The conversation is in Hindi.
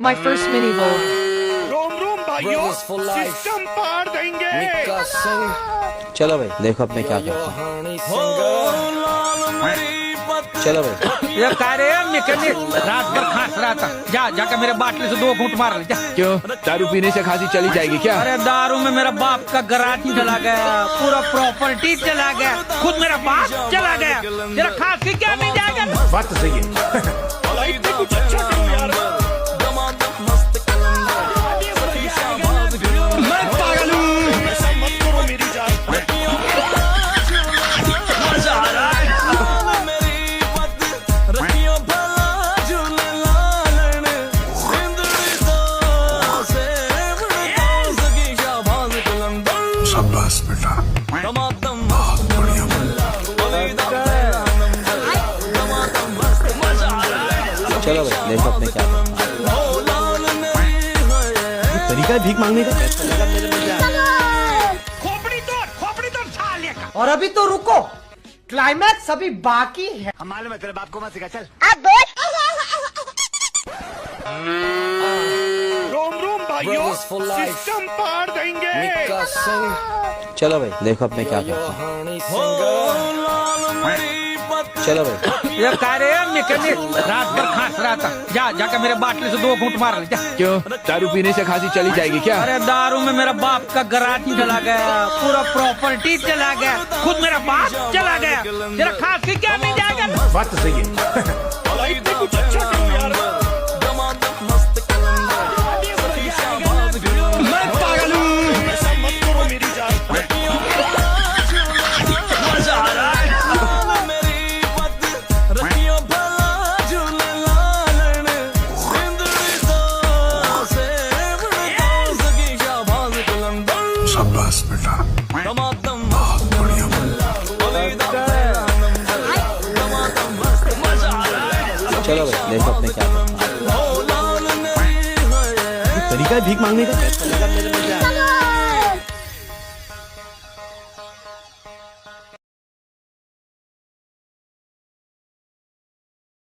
My first mini bowl. रोम रोम भाइयों, सिस्टम पार देंगे। चलो भाई देखो अब मैं क्या करता हूँ। चलो भाई ये कह रहे हैं मैकेनिक रात भर खांस रहा था, जाकर मेरे बाटली से 2 घूंट मार ले जा। क्यों, दारू पीने से खांसी चली जाएगी क्या? अरे दारू में मेरा बाप का गराज चला गया, पूरा प्रॉपर्टी चला गया, खुद मेरा बाप चला गया, जरा खांसी क्या मिल जाएगा? बात तो सही है। लाइफ में कुछ अच्छा करो यार। मैं पागल हूँ। ऐसा मत करो मेरी जान। शाबाश बेटा, बहुत बढ़िया। चलो भाई देखो अब मैं क्या करता हूँ। तरीका है भीख मांगने का। खोपड़ी तोड़ साले का। और अभी तो रुको, क्लाइमैक्स अभी बाकी है। हमारे में तेरे बाप को मत सिखा, चल। रोम रोम भाइयों, सिस्टम पार देंगे। चलो भाई देखो अब मैं क्या करता हूँ। चलो भाई ये कह रहे हैं मैकेनिक रात भर खांस रहा था, जाकर मेरे बाटली से 2 घूंट मार ले जा। क्यों, दारू पीने से खांसी चली जाएगी क्या? अरे दारू में मेरा बाप का गराज चला गया, पूरा प्रॉपर्टी चला गया, खुद मेरा बाप चला गया, जरा खांसी क्या मिल जाएगा? बात तो सही है। लाइफ में कुछ अच्छा करो यार। मैं पागल हूँ। ऐसा मत करो मेरी जान। शाबाश बेटा, बहुत बढ़िया। चलो भाई देखो अब मैं क्या करता हूँ। तरीका है भीख मांगने का।